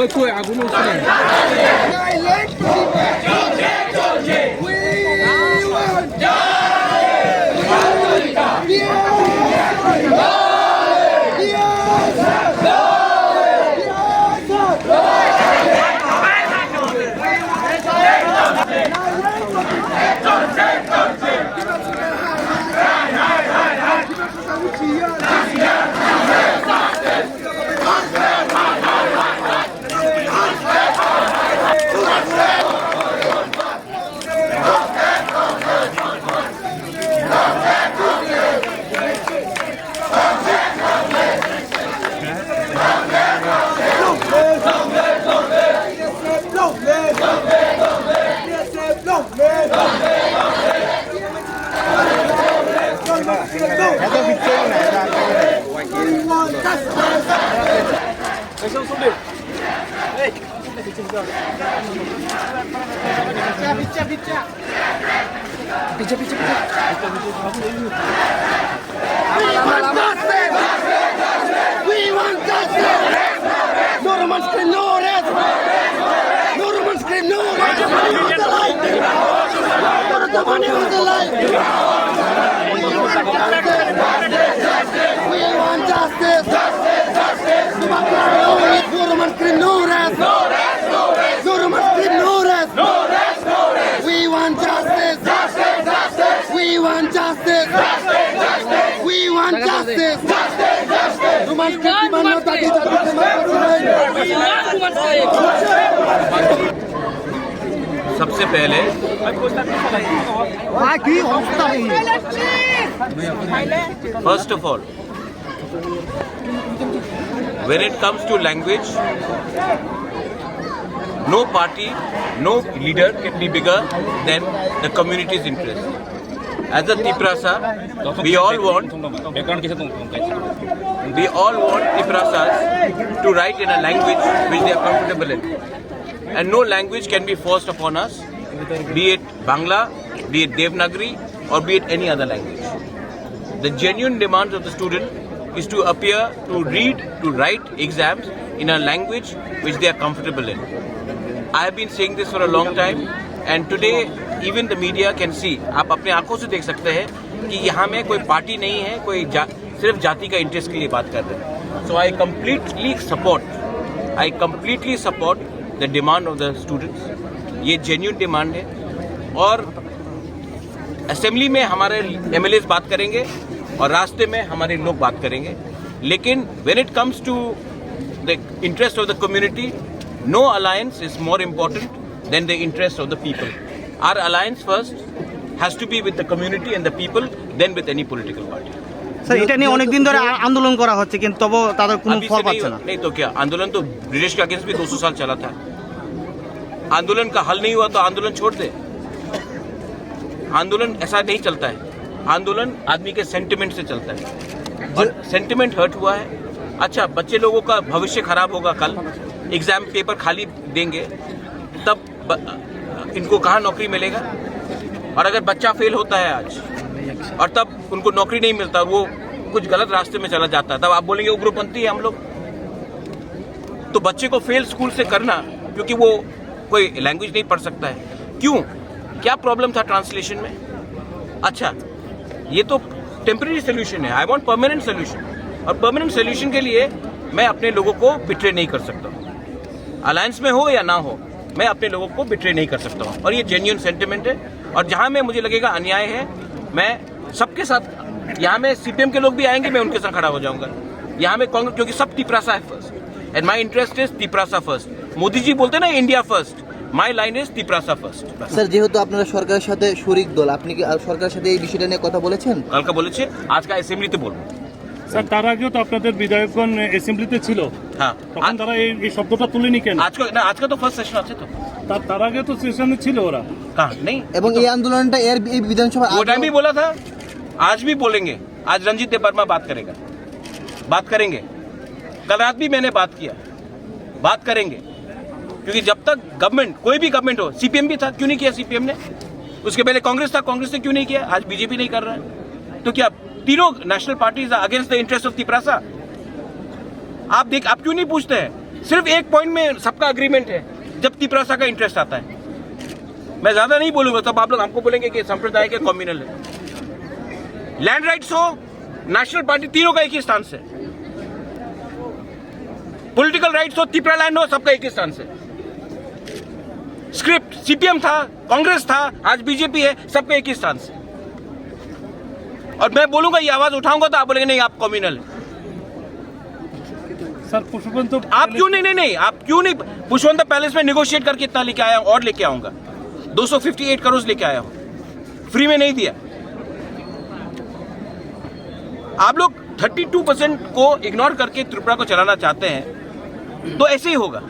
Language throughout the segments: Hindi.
ওই কই আগুন উঠছে सबसे पहले first of all, when it comes to language, no party, no leader can be bigger than the community's interest. As a Tiprasa, we all want Tiprasas to write in a language which they are comfortable in. And no language can be forced upon us, be it Bangla, be it Devanagari, or be it any other language. The genuine demands of the student is to appear, to read, to write exams in a language which they are comfortable in. I have been saying this for a long time, and today even the media can see. आप अपने आंखों से देख सकते हैं कि यहाँ में कोई पार्टी नहीं है, कोई सिर्फ जाति का इंटरेस्ट के लिए बात कर रहे हैं. So I completely support the demand of the students. ये genuine demand है और असेंबली में हमारे MLAs बात करेंगे और रास्ते में हमारे लोग बात करेंगे. लेकिन when it comes to the interest of the community, no alliance is more important than the interest of the people. Our alliance first has to be with the community and the people, then with any political party. Sir এটা নিয়ে অনেক দিন ধরে আন্দোলন করা হচ্ছে কিন্তু তবু তাদের কোনো ফল পাচ্ছে না. नहीं तो क्या आंदोलन तो ब्रिटिश के अगेंस्ट भी 200 साल चला था. आंदोलन का हल नहीं हुआ तो आंदोलन छोड़ दे. आंदोलन ऐसा नहीं चलता है. आंदोलन आदमी के सेंटिमेंट से चलता है और सेंटिमेंट हर्ट हुआ है. अच्छा, बच्चे लोगों का भविष्य खराब होगा. कल एग्जाम पेपर खाली देंगे तब इनको कहाँ नौकरी मिलेगा. और अगर बच्चा फेल होता है आज और तब उनको नौकरी नहीं मिलता, वो कुछ गलत रास्ते में चला जाता है, तब आप बोलेंगे उग्रपंथी है हम लोग. तो बच्चे को फेल स्कूल से करना क्योंकि वो कोई लैंग्वेज नहीं पढ़ सकता है. क्यों? क्या प्रॉब्लम था ट्रांसलेशन में? अच्छा, ये तो टेम्परेरी सोल्यूशन है. I want permanent solution. और परमानेंट सोल्यूशन के लिए मैं अपने लोगों को बिट्रे नहीं कर सकता हूँ. अलायंस में हो या ना हो, मैं अपने लोगों को बिट्रे नहीं कर सकता हूँ. और ये जेन्युइन सेंटिमेंट है. और जहाँ में मुझे लगेगा अन्याय है, मैं सबके साथ, यहाँ में CPM के लोग भी आएंगे, मैं उनके साथ खड़ा हो जाऊंगा. यहाँ में कांग्रेस, क्योंकि सब तिपरासा है first, and my interest is Tiprasa first. Modi ji बोलते ना India first, my line is Tiprasa first. Sir, যেহেতু আপনারা সরকারের সাথে শরিক দল, আপনি কি সরকারের সাথে এই বিষয়টা নিয়ে কথা বলেছেন? কালকে বলেছে, আজকে অ্যাসেম্বলিতে বলবো. স্যার, তার আগেও তো আপনাদের বিধায়কগণ অ্যাসেম্বলিতে ছিল, হ্যাঁ, তখন তারা এই শব্দটা তুলেনি কেন? আজকে তো ফার্স্ট সেশন আছে. তো তার আগে তো সেশনে ছিল ওরা, कहाँ नहीं. এবং এই আন্দোলনটা এই বিধানসভা वो टाइम भी बोला था, आज भी बोलेंगे. आज रंजीत देव वर्मा बात करेंगे. कल रात भी मैंने बात किया, बात करेंगे. क्योंकि जब तक गवर्नमेंट, कोई भी गवर्नमेंट हो, सीपीएम भी था, क्यों नहीं किया सीपीएम ने? उसके पहले कांग्रेस था, कांग्रेस ने क्यों नहीं किया? आज बीजेपी नहीं कर रहा है। तो क्या तीनों national parties against the interest of Tiprasa? आप क्यों नहीं पूछते हैं? सिर्फ एक पॉइंट में सबका अग्रीमेंट है, जब तिपरासा का इंटरेस्ट आता है। मैं ज्यादा नहीं बोलूंगा, तब आप लोग हमको बोलेंगे कि संप्रदाय के कम्युनल है। लैंड राइट्स हो, नेशनल पार्टी, तीनों का एक ही स्थान से। पॉलिटिकल राइट्स हो, तिपरा लैंड हो, सबका एक ही स्थान से। स्क्रिप्ट सीपीएम था, कांग्रेस था, आज बीजेपी है, सबका एक ही स्थान से। और मैं बोलूंगा, ये आवाज उठाऊंगा तो आप बोलेंगे नहीं आप कम्युनल है। सर पुष्पवंत तो आप क्यों नहीं आप क्यों नहीं? पुष्पवंत पैलेस में नेगोशिएट करके इतना लेके आया हूं और लेके आऊंगा। 258 करोड़ लेके आया हूं, फ्री में नहीं दिया। आप लोग 32% को इग्नोर करके त्रिपुरा को चलाना चाहते हैं, तो ऐसे ही होगा।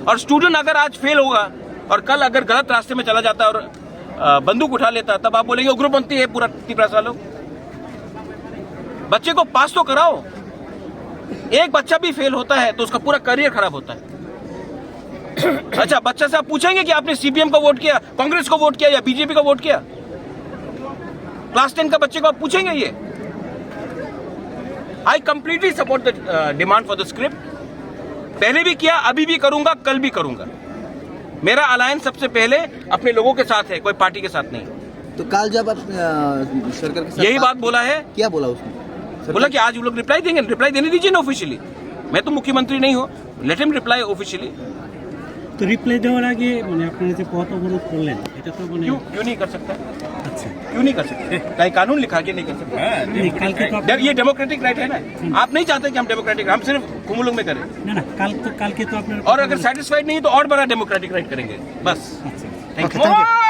और स्टूडेंट अगर आज फेल होगा और कल अगर गलत रास्ते में चला जाता और बंदूक उठा लेता, तब आप बोलेंगे उग्रपंथी है पूरा तिपरासा लोग। बच्चे को पास तो कराओ। एक बच्चा भी फेल होता है तो उसका पूरा करियर खराब होता है। अच्छा, बच्चा से आप पूछेंगे कि आपने सीपीएम को वोट किया, कांग्रेस को वोट किया या बीजेपी को वोट किया? क्लास 10 का बच्चे को आप पूछेंगे ये? I completely support the demand for the script. पहले भी किया, अभी भी करूंगा, कल भी करूंगा। मेरा अलायंस सबसे पहले अपने लोगों के साथ है, कोई पार्टी के साथ नहीं। तो कल जब आप सरकार के साथ यही बात बोला है। क्या बोला उसने? बोला कि आज वो लोग रिप्लाई देंगे। रिप्लाई देने दीजिए ना ऑफिशियली। मैं तो मुख्यमंत्री नहीं हूँ, लेट हिम रिप्लाई ऑफिशियली। তো রিপ্লাই দেওয়ার আগে মানে আপনারা যে পথ অবরোধ করলেন এটা তো মানে क्यों नहीं कर सकता? আচ্ছা क्यों नहीं कर सकते? कहीं कानून लिखा के नहीं कर सकते? नहीं, কালকে তো आप- ये डेमोक्रेटिक राइट है ना। आप नहीं चाहते कि हम डेमोक्रेटिक, हम सिर्फ कुमुलुंग में करें। না না কালকে তো আপনার और अगर सेटिस्फाइड नहीं है तो और बड़ा डेमोक्रेटिक राइट करेंगे, बस। আচ্ছা थैंक Okay, thank you.